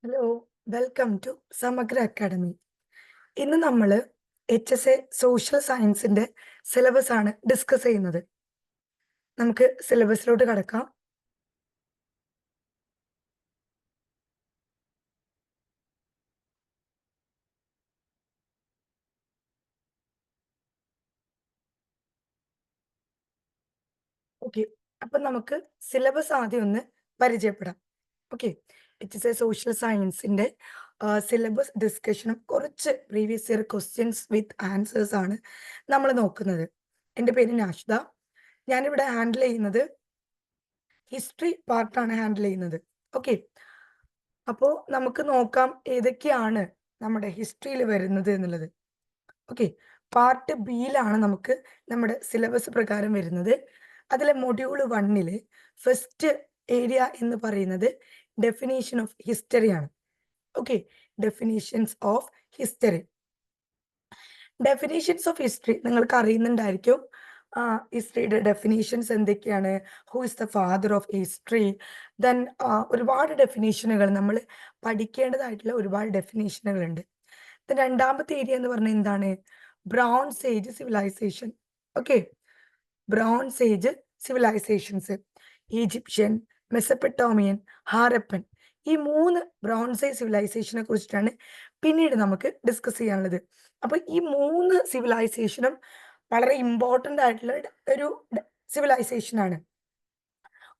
Hello, welcome to സമഗ്ര academy. ഇന്ന് നമ്മൾ HSA സോഷ്യൽ സയൻസിന്റെ സിലബസ് ആണ് ഡിസ്കസ് ചെയ്യുന്നത്. നമുക്ക് സിലബസിലോട്ട് കടക്കാം. ഓക്കെ, അപ്പം നമുക്ക് സിലബസ് ആദ്യം ഒന്ന് പരിചയപ്പെടാം. ഓക്കെ, HSA സോഷ്യൽ സയൻസിന്റെ സിലബസ് ഡിസ്കഷനും കുറച്ച് previous year questions with answers ആണ് നമ്മൾ നോക്കുന്നത്. എൻ്റെ പേര് നാഷിദ. ഞാനിവിടെ ഹാൻഡിൽ ചെയ്യുന്നത് ഹിസ്റ്ററി പാർട്ടാണ് ഹാൻഡിൽ ചെയ്യുന്നത്. ഓക്കെ, അപ്പോൾ നമുക്ക് നോക്കാം ഏതൊക്കെയാണ് നമ്മുടെ ഹിസ്റ്ററിയിൽ വരുന്നത് എന്നുള്ളത്. ഓക്കെ, പാർട്ട് ബിയിലാണ് നമുക്ക് നമ്മുടെ സിലബസ് പ്രകാരം വരുന്നത്. അതിലെ മൊഡ്യൂൾ 1 ഫസ്റ്റ് ഏരിയ എന്ന് പറയുന്നത് ഡെഫിനേഷൻ ഓഫ് ഹിസ്റ്ററിയാണ്. Okay, definitions of history. Definitions of history നിങ്ങൾക്ക് അറിയുന്നുണ്ടായിരിക്കും. ഹിസ്റ്ററിയുടെ ഡെഫിനേഷൻസ് എന്തൊക്കെയാണ്? Who is the father of history? Then ഒരുപാട് ഡെഫിനേഷനുകൾ നമ്മൾ പഠിക്കേണ്ടതായിട്ടുള്ള ഒരുപാട് ഡെഫിനേഷനുകളുണ്ട്. രണ്ടാമത്തെ ഏരിയ എന്ന് പറഞ്ഞാൽ എന്താണ്? Bronze age civilisation. Okay, bronze age civilisations, Egyptian, Mesopotamian, Harappan, ഈ 3 ബ്രോൺസ് ഏജ് സിവിലൈസേഷനെ കുറിച്ചിട്ടാണ് പിന്നീട് നമുക്ക് ഡിസ്കസ് ചെയ്യാനുള്ളത്. അപ്പൊ ഈ 3 സിവിലൈസേഷനും വളരെ ഇമ്പോർട്ടൻ്റ് ആയിട്ടുള്ള ഒരു സിവിലൈസേഷൻ ആണ്.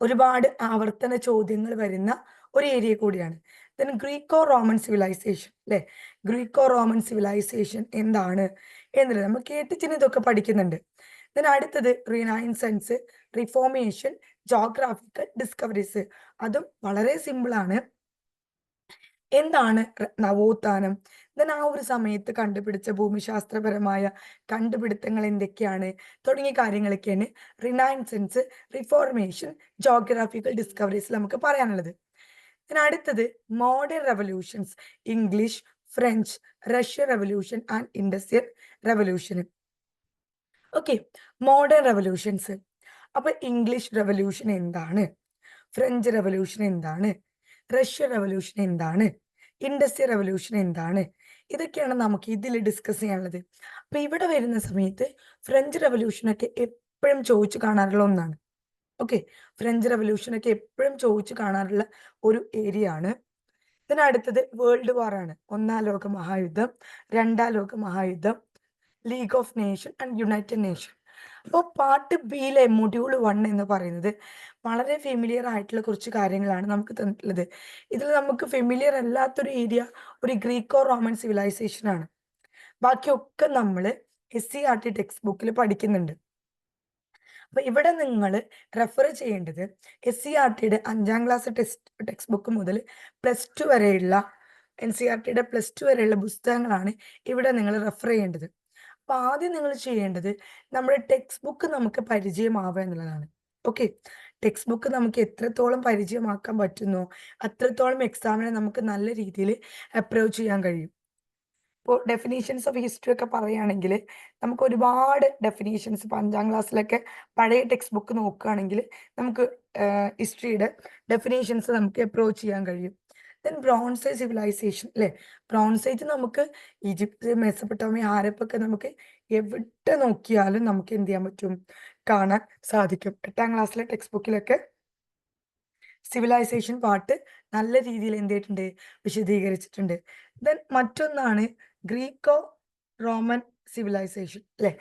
ഒരുപാട് ആവർത്തന ചോദ്യങ്ങൾ വരുന്ന ഒരു ഏരിയ കൂടിയാണ്. ദെൻ ഗ്രീക്കോ റോമൻ സിവിലൈസേഷൻ, അല്ലെ? ഗ്രീക്കോ റോമൻ സിവിലൈസേഷൻ എന്താണ് എന്നുള്ളത് നമ്മൾ കേട്ടിച്ചിന് ഇതൊക്കെ പഠിക്കുന്നുണ്ട്. ദെൻ അടുത്തത് റിനൈസൻസ്, റിഫോർമേഷൻ, ജോഗ്രാഫിക്കൽ ഡിസ്കവറീസ്. അതും വളരെ സിമ്പിൾ ആണ്. എന്താണ് നവോത്ഥാനം? ദെൻ ആ ഒരു സമയത്ത് കണ്ടുപിടിച്ച ഭൂമിശാസ്ത്രപരമായ കണ്ടുപിടുത്തങ്ങൾ എന്തൊക്കെയാണ് തുടങ്ങിയ കാര്യങ്ങളൊക്കെയാണ് റിനൈസൻസ്, റിഫോർമേഷൻ, ജോഗ്രഫിക്കൽ ഡിസ്കവറീസ് നമുക്ക് പറയാനുള്ളത്. അടുത്തത് modern revolutions, English, French, Russia revolution and industrial revolution. Okay, modern revolutions. അപ്പൊ ഇംഗ്ലീഷ് റെവല്യൂഷൻ എന്താണ്? ഫ്രഞ്ച് റെവല്യൂഷൻ എന്താണ്? റഷ്യ റെവല്യൂഷൻ എന്താണ്? ഇൻഡസ്ട്രിയൽ റെവല്യൂഷൻ എന്താണ്? ഇതൊക്കെയാണ് നമുക്ക് ഇതിൽ ഡിസ്കസ് ചെയ്യാനുള്ളത്. അപ്പൊ ഇവിടെ വരുന്ന സമയത്ത് ഫ്രഞ്ച് റെവല്യൂഷനൊക്കെ എപ്പോഴും ചോദിച്ചു കാണാറുള്ള ഒന്നാണ്. ഓക്കെ, ഫ്രഞ്ച് റെവല്യൂഷനൊക്കെ എപ്പോഴും ചോദിച്ചു കാണാറുള്ള ഒരു ഏരിയ ആണ്. അടുത്തത് വേൾഡ് വാർ ആണ്. 1-ാം ലോക മഹായുദ്ധം, 2-ാം ലോക മഹായുദ്ധം, League of Nation and United Nation. അപ്പോൾ പാർട്ട് ബിയിലെ മൊഡ്യൂൾ 1 എന്ന് പറയുന്നത് വളരെ ഫെമിലിയർ ആയിട്ടുള്ള കുറച്ച് കാര്യങ്ങളാണ് നമുക്ക് തന്നിട്ടുള്ളത്. ഇതിൽ നമുക്ക് ഫെമിലിയർ അല്ലാത്തൊരു ഏരിയ ഒരു ഗ്രീക്കോ റോമൻ സിവിലൈസേഷൻ ആണ്. ബാക്കിയൊക്കെ നമ്മൾ SCERT ടെക്സ്റ്റ് ബുക്കിൽ പഠിക്കുന്നുണ്ട്. അപ്പൊ ഇവിടെ നിങ്ങൾ റെഫർ ചെയ്യേണ്ടത് SCERTയുടെ 5-ാം ക്ലാസ് ടെക്സ്റ്റ് ബുക്ക് മുതൽ +2 വരെയുള്ള NCERTയുടെ +2 വരെയുള്ള പുസ്തകങ്ങളാണ് ഇവിടെ നിങ്ങൾ റെഫർ ചെയ്യേണ്ടത്. അപ്പൊ ആദ്യം നിങ്ങൾ ചെയ്യേണ്ടത് നമ്മുടെ ടെക്സ്റ്റ് ബുക്ക് നമുക്ക് പരിചയമാവുക എന്നുള്ളതാണ്. ഓക്കെ, ടെക്സ്റ്റ് ബുക്ക് നമുക്ക് എത്രത്തോളം പരിചയമാക്കാൻ പറ്റുന്നോ അത്രത്തോളം എക്സാമിനെ നമുക്ക് നല്ല രീതിയിൽ അപ്രോച്ച് ചെയ്യാൻ കഴിയും. ഇപ്പോൾ ഡെഫിനീഷൻസ് ഓഫ് ഹിസ്റ്ററി ഒക്കെ പറയുകയാണെങ്കിൽ നമുക്ക് ഒരുപാട് ഡെഫിനീഷൻസ് ഇപ്പോൾ 5-ാം ക്ലാസ്സിലൊക്കെ പഴയ ടെക്സ്റ്റ് ബുക്ക് നോക്കുകയാണെങ്കിൽ നമുക്ക് ഹിസ്റ്ററിയുടെ ഡെഫിനേഷൻസ് നമുക്ക് അപ്രോച്ച് ചെയ്യാൻ കഴിയും. ദെൻ ബ്രോൺസ് ഏജ് സിവിലൈസേഷൻ, അല്ലേ? ബ്രോൺസ് ഏജ് നമുക്ക് ഈജിപ്ത്, മെസപ്പൊട്ടോമിയ, ഹാരപ്പൊക്കെ നമുക്ക് എവിടെ നോക്കിയാലും നമുക്ക് എന്ത് ചെയ്യാൻ പറ്റും? കാണാൻ സാധിക്കും. 8-ാം ക്ലാസ്സിലെ ടെക്സ്റ്റ് ബുക്കിലൊക്കെ സിവിലൈസേഷൻ പാർട്ട് നല്ല രീതിയിൽ എന്ത് ചെയ്തിട്ടുണ്ട്? വിശദീകരിച്ചിട്ടുണ്ട്. ദെൻ മറ്റൊന്നാണ് ഗ്രീക്കോ റോമൻ സിവിലൈസേഷൻ, അല്ലേ?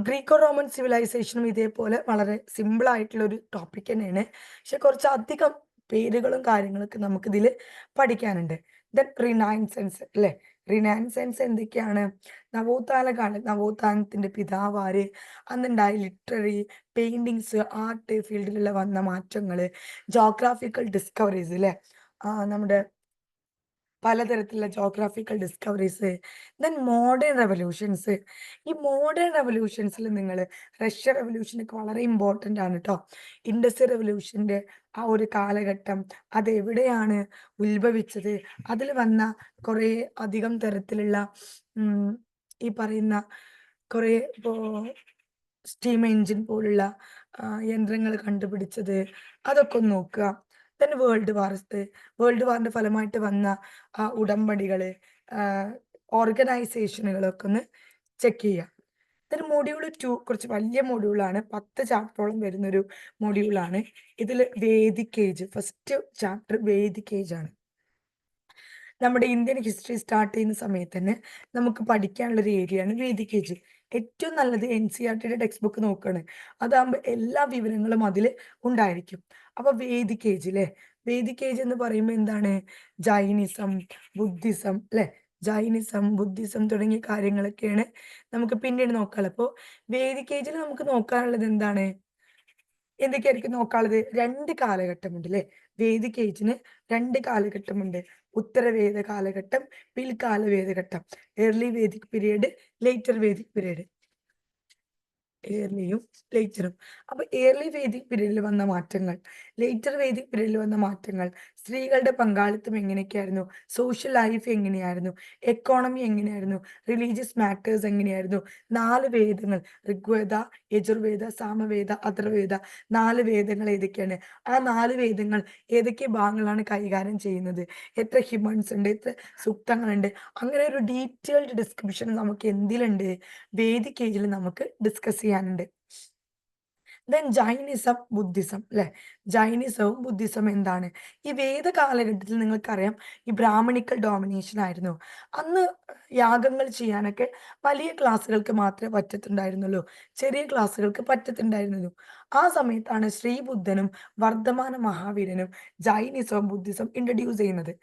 ഗ്രീക്കോ റോമൻ സിവിലൈസേഷനും ഇതേപോലെ വളരെ സിമ്പിൾ ആയിട്ടുള്ള ഒരു ടോപ്പിക് തന്നെയാണ്. പക്ഷെ കുറച്ചധികം പേരുകളും കാര്യങ്ങളൊക്കെ നമുക്കിതിൽ പഠിക്കാനുണ്ട്. ദെൻ റിനൈസൻസ്, അല്ലേ? റിനൈസൻസ് എന്തൊക്കെയാണ്? നവോത്ഥാനത്തിന്റെ പിതാവാര്, അന്നുണ്ടായ ലിറ്റററി, പെയിന്റിങ്സ്, ആർട്ട് ഫീൽഡിലുള്ള വന്ന മാറ്റങ്ങൾ, ജോഗ്രാഫിക്കൽ ഡിസ്കവറീസ്, അല്ലേ? നമ്മുടെ പലതരത്തിലുള്ള geographical discoveries. Then modern revolutions. ഈ മോഡേൺ റെവല്യൂഷൻസിൽ നിങ്ങൾ റഷ്യ റെവല്യൂഷനൊക്കെ വളരെ ഇമ്പോർട്ടൻ്റ് ആണ് കേട്ടോ. ഇൻഡസ്ട്രിയൽ റെവല്യൂഷൻ്റെ ആ ഒരു കാലഘട്ടം അതെവിടെയാണ് ഉത്ഭവിച്ചത്, അതിൽ വന്ന കുറേ അധികം തരത്തിലുള്ള ഈ പറയുന്ന കുറേ ഇപ്പോൾ സ്റ്റീം എൻജിൻ പോലുള്ള യന്ത്രങ്ങൾ കണ്ടുപിടിച്ചത്, അതൊക്കെ ഒന്ന് നോക്കുക. ദെൻ വേൾഡ് വാറിന്റെ ഫലമായിട്ട് വന്ന ഉടമ്പടികള്, ഓർഗനൈസേഷനുകളൊക്കെ ഒന്ന് ചെക്ക് ചെയ്യുക. ദെൻ മൊഡ്യൂൾ 2 കുറച്ച് വലിയ മൊഡ്യൂളാണ്. 10 ചാപ്റ്ററോളം വരുന്നൊരു മൊഡ്യൂളാണ്. ഇതില് Vedic age, first chapter Vedic age ആണ്. നമ്മുടെ ഇന്ത്യൻ ഹിസ്റ്ററി സ്റ്റാർട്ട് ചെയ്യുന്ന സമയത്ത് തന്നെ നമുക്ക് പഠിക്കാനുള്ള ഒരു ഏരിയയാണ് വേദിക് ഏജ്. ഏറ്റവും നല്ലത് NCERTയുടെ ടെക്സ്റ്റ് ബുക്ക് നോക്കാണ്. അതാകുമ്പോൾ എല്ലാ വിവരങ്ങളും അതിൽ ഉണ്ടായിരിക്കും. അപ്പൊ വേദിക് ഏജ് ല്ലേ, വേദിക് ഏജ് എന്ന് പറയുമ്പോൾ എന്താണ്? ജൈനിസം, ബുദ്ധിസം ല്ലേ, ജൈനിസം, ബുദ്ധിസം തുടങ്ങിയ കാര്യങ്ങളൊക്കെയാണ് നമുക്ക് പിന്നീട് നോക്കാനുള്ളത്. അപ്പോൾ വേദിക് ഏജിൽ നമുക്ക് നോക്കാനുള്ളത് എന്താണ്? എന്തൊക്കെയായിരിക്കും നോക്കാനുള്ളത്? 2 കാലഘട്ടമുണ്ട് ല്ലേ. വേദിക് ഏജിന് 2 കാലഘട്ടമുണ്ട്. ഉത്തരവേദ കാലഘട്ടം, പിൽക്കാല വേദഘട്ടം. Early Vedic period, later Vedic period. ഏർലിയും ലേറ്ററും. അപ്പൊ ഏർലി വേദിക് പീരീഡിൽ വന്ന മാറ്റങ്ങൾ, ലേറ്റർ വേദിക് പീരീഡിൽ വന്ന മാറ്റങ്ങൾ, സ്ത്രീകളുടെ പങ്കാളിത്തം എങ്ങനെയൊക്കെയായിരുന്നു, സോഷ്യൽ ലൈഫ് എങ്ങനെയായിരുന്നു, എക്കോണമി എങ്ങനെയായിരുന്നു, റിലീജിയസ് മാറ്റേഴ്സ് എങ്ങനെയായിരുന്നു, 4 വേദങ്ങൾ ഋഗ്വേദ, യജുർവേദ, സാമവേദ, അഥർവവേദ, 4 വേദങ്ങൾ ഏതൊക്കെയാണ്, ആ 4 വേദങ്ങൾ ഏതൊക്കെ ഭാഗങ്ങളാണ് കൈകാര്യം ചെയ്യുന്നത്, എത്ര ഹിമൺസ് ഉണ്ട്, എത്ര സൂക്തങ്ങളുണ്ട്, അങ്ങനെ ഒരു ഡീറ്റെയിൽഡ് ഡിസ്ക്രിപ്ഷൻ നമുക്ക് എന്തിലുണ്ട്? വേദിക് ഏജിൽ നമുക്ക് ഡിസ്കസ് ചെയ്യാനുണ്ട്. ദെൻ ജൈനിസം, ബുദ്ധിസം ല്ലേ. ജൈനിസവും ബുദ്ധിസം എന്താണ്? ഈ വേദ കാലഘട്ടത്തിൽ നിങ്ങൾക്കറിയാം ഈ ബ്രാഹ്മണിക്കൽ ഡോമിനേഷൻ ആയിരുന്നു. അന്ന് യാഗങ്ങൾ ചെയ്യാനൊക്കെ വലിയ ക്ലാസ്സുകൾക്ക് മാത്രമേ പറ്റത്തുണ്ടായിരുന്നുള്ളൂ. ചെറിയ ക്ലാസ്സുകൾക്ക് പറ്റത്തുണ്ടായിരുന്നുള്ളൂ. ആ സമയത്താണ് ശ്രീബുദ്ധനും വർദ്ധമാന മഹാവീരനും ജൈനിസവും ബുദ്ധിസം ഇൻട്രൊഡ്യൂസ് ചെയ്യുന്നത്.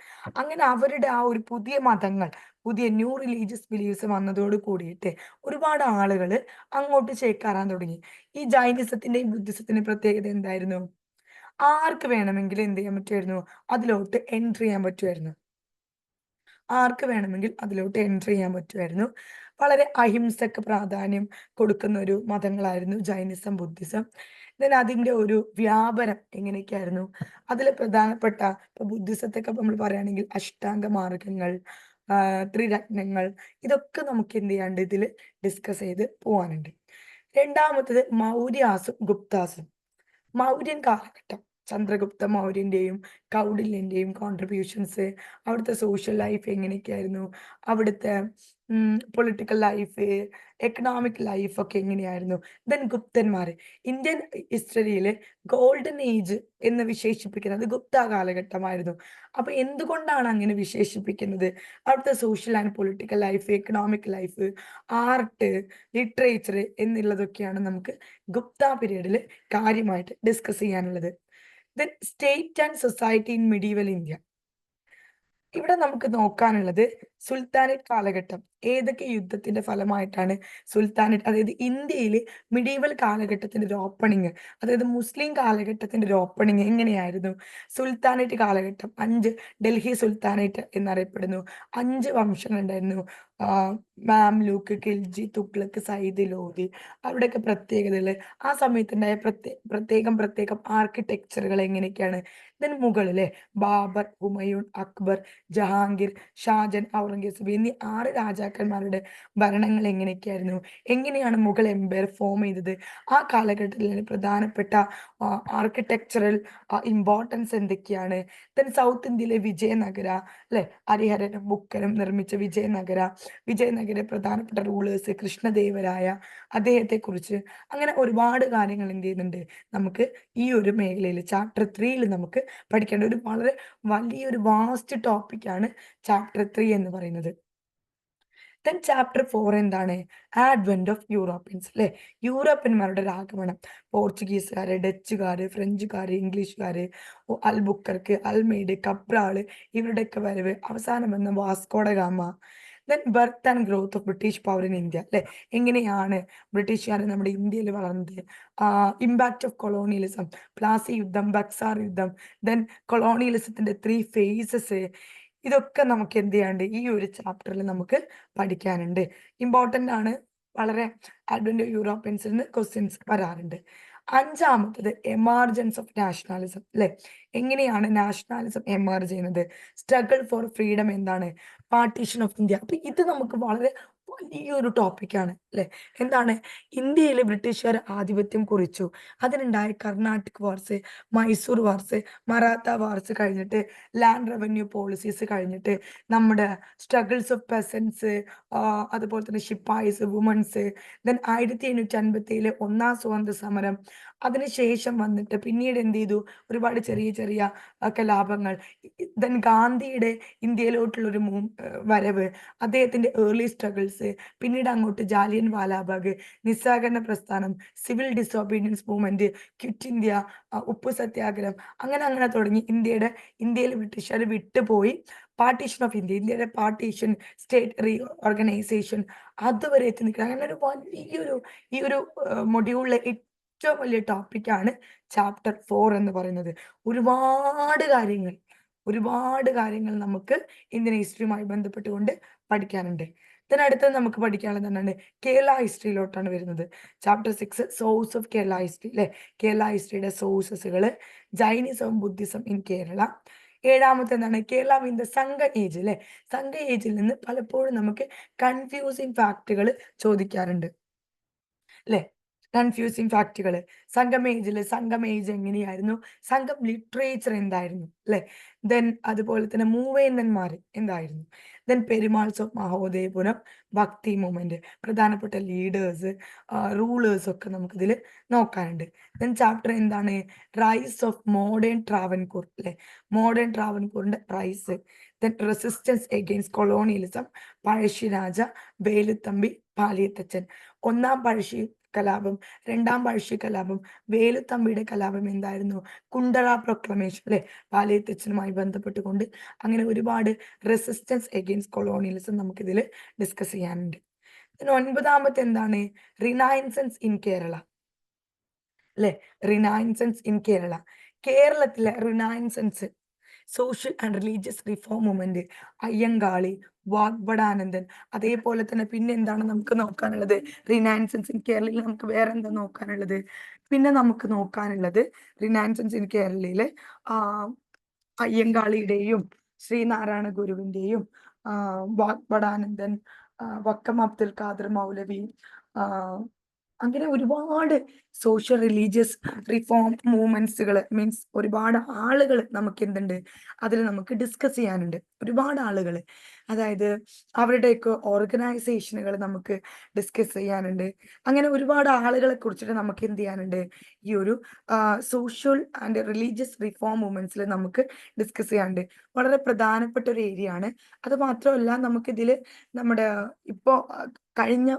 അങ്ങനെ അവരുടെ ആ ഒരു പുതിയ മതങ്ങൾ, പുതിയ ന്യൂ റിലീജിയസ് ബിലീഫ്സ് വന്നതോട് കൂടിയിട്ട് ഒരുപാട് ആളുകൾ അങ്ങോട്ട് ചേക്കേറാൻ തുടങ്ങി. ഈ ജൈനിസത്തിന്റെയും ബുദ്ധിസത്തിന്റെയും പ്രത്യേകത എന്തായിരുന്നു? ആർക്ക് വേണമെങ്കിലും എന്ത് ചെയ്യാൻ പറ്റുമായിരുന്നു? അതിലോട്ട് എൻട്രി ചെയ്യാൻ പറ്റുമായിരുന്നു. ആർക്ക് വേണമെങ്കിൽ അതിലോട്ട് എൻട്രി ചെയ്യാൻ പറ്റുമായിരുന്നു. വളരെ അഹിംസക്ക് പ്രാധാന്യം കൊടുക്കുന്ന ഒരു മതങ്ങളായിരുന്നു ജൈനിസം, ബുദ്ധിസം. ദെൻ അതിന്റെ ഒരു വ്യാപനം എങ്ങനെയൊക്കെയായിരുന്നു? അതില് പ്രധാനപ്പെട്ട ഇപ്പൊ ബുദ്ധിസത്തൊക്കെ നമ്മൾ പറയുകയാണെങ്കിൽ അഷ്ടാംഗ മാർഗങ്ങൾ, ത്രിരത്നങ്ങൾ, ഇതൊക്കെ നമുക്ക് എന്ത് ചെയ്യാണ്ട് ഇതില് ഡിസ്കസ് ചെയ്ത് പോവാനുണ്ട്. രണ്ടാമത്തത് മൗര്യാസും ഗുപ്താസും. മൗര്യൻ കാലഘട്ടം, ചന്ദ്രഗുപ്ത മൗര്യന്റെയും കൗടില്യന്റെയും കോൺട്രിബ്യൂഷൻസ്, അവിടുത്തെ സോഷ്യൽ ലൈഫ് എങ്ങനെയൊക്കെയായിരുന്നു, അവിടുത്തെ പൊളിറ്റിക്കൽ ലൈഫ്, എക്കണോമിക് ലൈഫ് ഒക്കെ എങ്ങനെയായിരുന്നു. ദെൻ ഗുപ്തന്മാര്, ഇന്ത്യൻ ഹിസ്റ്ററിയില് ഗോൾഡൻ ഏജ് എന്ന് വിശേഷിപ്പിക്കുന്നത് ഗുപ്ത കാലഘട്ടമായിരുന്നു. അപ്പൊ എന്തുകൊണ്ടാണ് അങ്ങനെ വിശേഷിപ്പിക്കുന്നത്? അവിടുത്തെ social and political life, economic life, art, literature എന്നുള്ളതൊക്കെയാണ് നമുക്ക് ഗുപ്ത പീരീഡിൽ കാര്യമായിട്ട് ഡിസ്കസ് ചെയ്യാനുള്ളത്. Then state and society in medieval India. ഇവിടെ നമുക്ക് നോക്കാനുള്ളത് സുൽത്താനേറ്റ് കാലഘട്ടം. ഏതൊക്കെ യുദ്ധത്തിന്റെ ഫലമായിട്ടാണ് സുൽത്താനേറ്റ്, അതായത് ഇന്ത്യയിൽ മിഡീവൽ കാലഘട്ടത്തിന്റെ ഒരു ഓപ്പണിങ്, അതായത് മുസ്ലിം കാലഘട്ടത്തിന്റെ ഒരു ഓപ്പണിങ് എങ്ങനെയായിരുന്നു? സുൽത്താനേറ്റ് കാലഘട്ടം 5 ഡൽഹി സുൽത്താനേറ്റ് എന്നറിയപ്പെടുന്നു. 5 വംശങ്ങൾ ഉണ്ടായിരുന്നു. മാംലൂക്ക്, ഖിൽജി, തുഗ്ലക്ക്, സയ്യിദ്, ലോധി. അവിടെയൊക്കെ പ്രത്യേകതകള്, ആ സമയത്തുണ്ടായ പ്രത്യേകം ആർക്കിടെക്ചറുകൾ എങ്ങനെയൊക്കെയാണ്? ദെൻ മുഗൾ ല്ലേ, ബാബർ, ഹുമയൂൺ, അക്ബർ, ജഹാംഗീർ, ഷാജൻ, ഔറംഗസേബ് എന്നീ 6 രാജാക്കന്മാരുടെ ഭരണങ്ങൾ എങ്ങനെയൊക്കെയായിരുന്നു? എങ്ങനെയാണ് മുഗൾ എംപയർ ഫോം ചെയ്തത്? ആ കാലഘട്ടത്തിലെ പ്രധാനപ്പെട്ട ആർക്കിടെക്ചറൽ ഇമ്പോർട്ടൻസ് എന്തൊക്കെയാണ്? ദെൻ സൗത്ത് ഇന്ത്യയിലെ വിജയനഗര അല്ലെ, ഹരിഹരനും ബുക്കനും നിർമ്മിച്ച വിജയനഗര പ്രധാനപ്പെട്ട റൂളേഴ്സ്, കൃഷ്ണദേവരായ, അദ്ദേഹത്തെക്കുറിച്ച്, അങ്ങനെ ഒരുപാട് കാര്യങ്ങൾ എന്ത് ചെയ്യുന്നുണ്ട് നമുക്ക് ഈ ഒരു മേഖലയിൽ ചാപ്റ്റർ 3യിൽ നമുക്ക് പഠിക്കേണ്ട ഒരു വളരെ വലിയൊരു വാസ്റ്റ് ടോപ്പിക്കാണ് ചാപ്റ്റർ 3 എന്ന് പറയുന്നത്. ദെൻ ചാപ്റ്റർ 4 എന്താണ്? ആഡ്വെന്റ് ഓഫ് യൂറോപ്യൻസ് ല്ലേ. യൂറോപ്യന്മാരുടെ ഒരു ആഗമനം. പോർച്ചുഗീസുകാര്, ഡച്ചുകാര്, ഫ്രഞ്ചുകാര്, ഇംഗ്ലീഷുകാര്, അൽബുക്കർക്ക്, അൽമെയ്ഡ്, കപ്രാള്, ഇവരുടെയൊക്കെ വരവ്. അവസാനം വന്ന Vasco da gamma. Then birth and growth of British power in India ല്ലേ. എങ്ങനെയാണ് ബ്രിട്ടീഷുകാർ നമ്മുടെ ഇന്ത്യയിൽ വളർന്നത്? ഇമ്പാക്ട് ഓഫ് കൊളോണിയലിസം, പ്ലാസി യുദ്ധം, ബക്സാർ യുദ്ധം, ദെൻ കൊളോണിയലിസത്തിന്റെ 3 ഫേസസ്, ഇതൊക്കെ നമുക്ക് എന്ത് ചെയ്യാണ്ട് ഈ ഒരു ചാപ്റ്ററിൽ നമുക്ക് പഠിക്കാനുണ്ട്. ഇമ്പോർട്ടന്റ് ആണ്. വളരെ അഡ്വന്റ് യൂറോപ്യൻസിൽ നിന്ന് ക്വസ്റ്റ്യൻസ് വരാറുണ്ട്. അഞ്ചാമത്തത് എമർജൻസ് ഓഫ് നാഷണാലിസം ല്ലേ. എങ്ങനെയാണ് നാഷണാലിസം എമർജ് ചെയ്യുന്നത്? സ്ട്രഗിൾ ഫോർ ഫ്രീഡം എന്താണ്? Partition of India. അപ്പൊ ഇത് നമുക്ക് വളരെ വലിയൊരു ടോപ്പിക്കാണ് അല്ലേ? എന്താണ്? ഇന്ത്യയിൽ ബ്രിട്ടീഷുകാർ ആധിപത്യം കുറിച്ചു. അതിനുണ്ടായ Carnatic wars, Mysore wars, Maratha wars കഴിഞ്ഞിട്ട് ലാൻഡ് റവന്യൂ പോളിസീസ് കഴിഞ്ഞിട്ട് നമ്മുടെ സ്ട്രഗിൾസ് ഓഫ് പെസൻസ്, അതുപോലെ തന്നെ ശിപ്പായിസ്, വുമൺസ്, ദെൻ 1857 ഒന്നാം സ്വാതന്ത്ര്യ സമരം. അതിനുശേഷം വന്നിട്ട് പിന്നീട് എന്ത് ചെയ്തു? ഒരുപാട് ചെറിയ ചെറിയ കലാപങ്ങൾ. ദെൻ ഗാന്ധിയുടെ ഇന്ത്യയിലോട്ടുള്ള ഒരു വരവ്, അദ്ദേഹത്തിന്റെ ഏർലി സ്ട്രഗിൾസ്, പിന്നീട് അങ്ങോട്ട് ജാലിയൻ വാലാബാഗ്, നിസ്സഹകരണ പ്രസ്ഥാനം, civil disobedience movement, quit India, ഉപ്പു സത്യാഗ്രഹം, അങ്ങനെ അങ്ങനെ തുടങ്ങി ഇന്ത്യയിൽ ബ്രിട്ടീഷുകാർ വിട്ടുപോയി. പാർട്ടീഷൻ ഓഫ് ഇന്ത്യ, ഇന്ത്യയുടെ പാർട്ടീഷൻ, സ്റ്റേറ്റ് റീ ഓർഗനൈസേഷൻ, അതുവരെ എത്തി നിൽക്കുക. അങ്ങനെ ഒരു വലിയൊരു ഈ ഒരു മൊഡ്യൂളിലെ ഏറ്റവും വലിയ ടോപ്പിക്കാണ് ചാപ്റ്റർ 4 എന്ന് പറയുന്നത്. ഒരുപാട് കാര്യങ്ങൾ ഒരുപാട് കാര്യങ്ങൾ നമുക്ക് ഇന്ത്യൻ ഹിസ്റ്ററിയുമായി ബന്ധപ്പെട്ടുകൊണ്ട് പഠിക്കാനുണ്ട്. ഇതിനടുത്തത് നമുക്ക് പഠിക്കാനുള്ളത് എന്താണ്? കേരള ഹിസ്റ്ററിയിലോട്ടാണ് വരുന്നത്. Chapter 6 source of Kerala history അല്ലെ? കേരള ഹിസ്റ്ററിയുടെ സോഴ്സസുകൾ, ജൈനിസം, ബുദ്ധിസം ഇൻ കേരള. ഏഴാമത്തെ എന്താണ്? Kerala in the Sangha age അല്ലെ? സംഘ ഏജിൽ നിന്ന് പലപ്പോഴും നമുക്ക് കൺഫ്യൂസിങ് ഫാക്ടുകൾ ചോദിക്കാറുണ്ട് അല്ലെ? കൺഫ്യൂസിങ് ഫാക്ടുകൾ. സംഘം ഏജ് എങ്ങനെയായിരുന്നു? സംഘം ലിറ്ററേച്ചർ എന്തായിരുന്നു അല്ലെ? ദെൻ അതുപോലെ തന്നെ മൂവേന്തന്മാർ എന്തായിരുന്നു? ദെൻ പെരുമാൾസ് ഓഫ് മഹോദയപുരം, ഭക്തി മൂവ്മെന്റ്, പ്രധാനപ്പെട്ട ലീഡേഴ്സ്, റൂളേഴ്സ് ഒക്കെ നമുക്കിതിൽ നോക്കാനുണ്ട്. ദെൻ ചാപ്റ്റർ എന്താണ്? റൈസ് ഓഫ് മോഡേൺ ട്രാവൻകൂർ അല്ലെ? മോഡേൺ ട്രാവൻകൂറിന്റെ rise. Then resistance against colonialism, Pazhassi Raja, Velu Thampi, Paliyath Achan. ഒന്നാം പഴശ്ശി കലാപം, രണ്ടാം പഴശ്ശി കലാപം, വേലുത്തമ്പിയുടെ കലാപം എന്തായിരുന്നു? കുണ്ടള പ്രൊക്ലമേഷൻ അല്ലെ? പാലിയത്തച്ഛനുമായി ബന്ധപ്പെട്ടുകൊണ്ട് അങ്ങനെ ഒരുപാട് റെസിസ്റ്റൻസ് എഗെയിൻസ്റ്റ് കൊളോണിയലിസം നമുക്കിതിൽ ഡിസ്കസ് ചെയ്യാനുണ്ട്. പിന്നെ ഒൻപതാമത്തെ എന്താണ്? റിനൈൻസൻസ് ഇൻ കേരള അല്ലെ? Renaissance in Kerala. കേരളത്തിലെ renaissance, social and religious reform movement, Ayyankali, Vagbhatanandan, അതേപോലെ തന്നെ പിന്നെ എന്താണ് നമുക്ക് നോക്കാനുള്ളത്? റിനൈൻസൻസ് ഇൻ കേരളയിൽ നമുക്ക് വേറെ എന്താ നോക്കാനുള്ളത്? പിന്നെ നമുക്ക് നോക്കാനുള്ളത് റിനൈൻസൻസ് ഇൻ കേരളയില് അയ്യങ്കാളിയുടെയും ശ്രീനാരായണ ഗുരുവിന്റെയും വാഗ്ഭടാനന്ദൻ, വക്കം അബ്ദുൽ ഖാദർ മൗലവി, ആ, അങ്ങനെ ഒരുപാട് സോഷ്യൽ റിലീജിയസ് റിഫോം മൂവ്മെന്റ്സുകൾ, മീൻസ് ഒരുപാട് ആളുകൾ നമുക്ക് എന്തുണ്ട് അതിൽ നമുക്ക് ഡിസ്കസ് ചെയ്യാനുണ്ട്. ഒരുപാട് ആളുകൾ, അതായത് അവരുടെയൊക്കെ ഓർഗനൈസേഷനുകൾ നമുക്ക് ഡിസ്കസ് ചെയ്യാനുണ്ട്. അങ്ങനെ ഒരുപാട് ആളുകളെ കുറിച്ചിട്ട് നമുക്ക് എന്ത് ചെയ്യാനുണ്ട്? ഈ ഒരു സോഷ്യൽ ആൻഡ് റിലീജിയസ് റിഫോം മൂവ്മെന്റ്സിൽ നമുക്ക് ഡിസ്കസ് ചെയ്യാനുണ്ട്. വളരെ പ്രധാനപ്പെട്ട ഒരു ഏരിയ ആണ്. അത് മാത്രമല്ല നമുക്കിതിൽ നമ്മുടെ ഇപ്പോൾ കഴിഞ്ഞ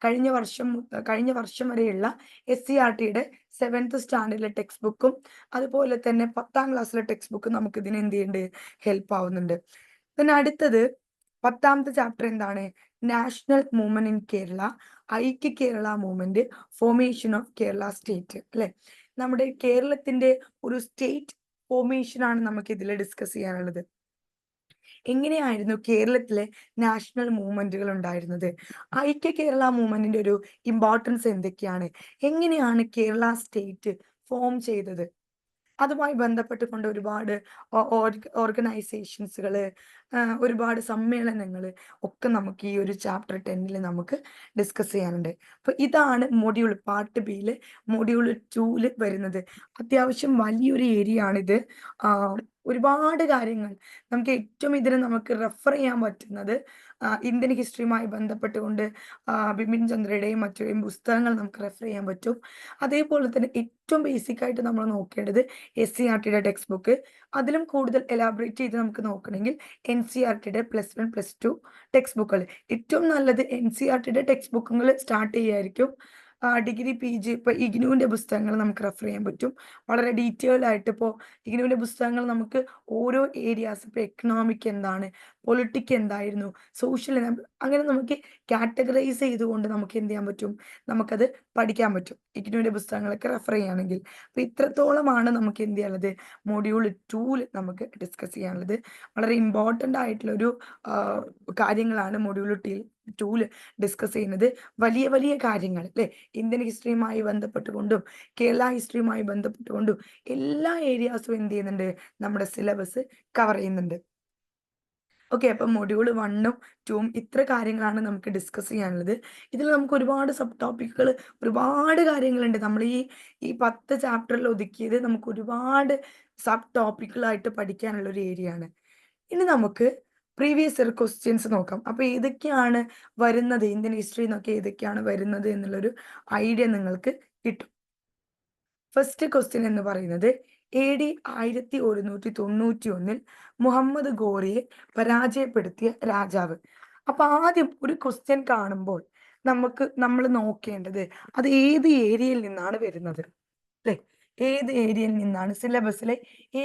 കഴിഞ്ഞ വർഷം വരെയുള്ള SCERTയുടെ 7th സ്റ്റാൻഡേർഡിലെ ടെക്സ്റ്റ് ബുക്കും അതുപോലെ തന്നെ 10ാം ക്ലാസ്സിലെ ടെക്സ്റ്റ് ബുക്കും നമുക്ക് ഇതിന് എന്ത് ചെയ്യുന്നുണ്ട്? ഹെൽപ്പ് ആവുന്നുണ്ട്. പിന്നെ അടുത്തത് 10ാമത്തെ ചാപ്റ്റർ എന്താണ്? നാഷണൽ മൂവ്മെന്റ് ഇൻ കേരള, ഐക്യ Kerala movement, formation of Kerala state അല്ലെ? നമ്മുടെ കേരളത്തിന്റെ ഒരു സ്റ്റേറ്റ് ഫോർമേഷൻ ആണ് നമുക്ക് ഇതിൽ ഡിസ്കസ് ചെയ്യാനുള്ളത്. എങ്ങനെയായിരുന്നു കേരളത്തിലെ നാഷണൽ മൂവ്മെന്റുകൾ ഉണ്ടായിരുന്നത്? ഐക്യ കേരള മൂവ്മെന്റിന്റെ ഒരു ഇമ്പോർട്ടൻസ് എന്തൊക്കെയാണ്? എങ്ങനെയാണ് കേരള സ്റ്റേറ്റ് ഫോം ചെയ്തത്? അതുമായി ബന്ധപ്പെട്ടുകൊണ്ട് ഒരുപാട് ഓർഗനൈസേഷൻസുകള്, ഒരുപാട് സമ്മേളനങ്ങള് ഒക്കെ നമുക്ക് ഈ ഒരു ചാപ്റ്റർ 10ൽ നമുക്ക് ഡിസ്കസ് ചെയ്യാനുണ്ട്. അപ്പൊ ഇതാണ് പാർട്ട് ബിയില് മൊഡ്യൂൾ 2ല് വരുന്നത്. അത്യാവശ്യം വലിയൊരു ഏരിയ ആണിത്. ഒരുപാട് കാര്യങ്ങൾ നമുക്ക് ഏറ്റവും ഇതിന് നമുക്ക് റെഫർ ചെയ്യാൻ പറ്റുന്നത് ഇന്ത്യൻ ഹിസ്റ്ററിയുമായി ബന്ധപ്പെട്ടുകൊണ്ട് ബിപിൻ ചന്ദ്രയുടെയും മറ്റുടെയും പുസ്തകങ്ങൾ നമുക്ക് റെഫർ ചെയ്യാൻ പറ്റും. അതേപോലെ തന്നെ ഏറ്റവും ബേസിക് ആയിട്ട് നമ്മൾ നോക്കേണ്ടത് SCERTയുടെ ടെക്സ്റ്റ് ബുക്ക്. അതിലും കൂടുതൽ എലാബറേറ്റ് ചെയ്ത് നമുക്ക് നോക്കണമെങ്കിൽ NCERTയുടെ +1 +2 ടെക്സ്റ്റ് ബുക്കുകൾ. ഏറ്റവും നല്ലത് NCERTയുടെ ടെക്സ്റ്റ് ബുക്കുകൾ സ്റ്റാർട്ട് ചെയ്യായിരിക്കും. ഡിഗ്രി PG ഇപ്പോൾ ഇഗ്നുവിൻ്റെ പുസ്തകങ്ങൾ നമുക്ക് റെഫർ ചെയ്യാൻ പറ്റും. വളരെ ഡീറ്റെയിൽഡ് ആയിട്ട് ഇപ്പോൾ ഇഗ്നുവിൻ്റെ പുസ്തകങ്ങൾ നമുക്ക് ഓരോ ഏരിയാസ്, ഇപ്പോൾ എക്കണോമിക് എന്താണ്, പൊളിറ്റിക് എന്തായിരുന്നു, സോഷ്യൽ അങ്ങനെ നമുക്ക് കാറ്റഗറൈസ് ചെയ്തുകൊണ്ട് നമുക്ക് എന്ത് ചെയ്യാൻ പറ്റും? നമുക്കത് പഠിക്കാൻ പറ്റും ഇഗ്നുവിൻ്റെ പുസ്തകങ്ങളൊക്കെ റെഫർ ചെയ്യുകയാണെങ്കിൽ. അപ്പോൾ ഇത്രത്തോളമാണ് നമുക്ക് എന്ത് ചെയ്യാനുള്ളത്? മൊഡ്യൂൾ 2ൽ നമുക്ക് ഡിസ്കസ് ചെയ്യാനുള്ളത്. വളരെ ഇമ്പോർട്ടൻ്റ് ആയിട്ടുള്ളൊരു കാര്യങ്ങളാണ് മൊഡ്യൂൾ 2ൽ ഡിസ്കസ് ചെയ്യുന്നത്. വലിയ വലിയ കാര്യങ്ങൾ അല്ലേ? ഇന്ത്യൻ ഹിസ്റ്ററിയുമായി ബന്ധപ്പെട്ടുകൊണ്ടും കേരള ഹിസ്റ്ററിയുമായി ബന്ധപ്പെട്ടുകൊണ്ടും എല്ലാ ഏരിയാസും എന്ത് ചെയ്യുന്നുണ്ട്? നമ്മുടെ സിലബസ് കവർ ചെയ്യുന്നുണ്ട്. ഓക്കെ. അപ്പം മൊഡ്യൂൾ 1ഉം 2ഉം ഇത്ര കാര്യങ്ങളാണ് നമുക്ക് ഡിസ്കസ് ചെയ്യാനുള്ളത്. ഇതിൽ നമുക്ക് ഒരുപാട് സബ് ടോപ്പിക്കുകൾ, ഒരുപാട് കാര്യങ്ങളുണ്ട്. നമ്മൾ ഈ 10 ചാപ്റ്ററിൽ ഒതുക്കിയത് നമുക്ക് ഒരുപാട് സബ് ടോപ്പിക്കുകളായിട്ട് പഠിക്കാനുള്ള ഒരു ഏരിയയാണ്. ഇനി നമുക്ക് പ്രീവിയസ് ഇയർ ക്വസ്റ്റ്യൻസ് നോക്കാം. അപ്പൊ ഏതൊക്കെയാണ് വരുന്നത്, ഇന്ത്യൻ ഹിസ്റ്ററിന്നൊക്കെ ഏതൊക്കെയാണ് വരുന്നത് എന്നുള്ളൊരു ഐഡിയ നിങ്ങൾക്ക് കിട്ടും. ഫസ്റ്റ് ക്വസ്റ്റ്യൻ എന്ന് പറയുന്നത് AD 1191 മുഹമ്മദ് ഗോറിയെ പരാജയപ്പെടുത്തിയ രാജാവ്. അപ്പൊ ആദ്യം ഒരു ക്വസ്റ്റ്യൻ കാണുമ്പോൾ നമ്മൾ നോക്കേണ്ടത് അത് ഏത് ഏരിയയിൽ നിന്നാണ് വരുന്നത്, അല്ലെ? ഏത് ഏരിയയിൽ നിന്നാണ്, സിലബസിലെ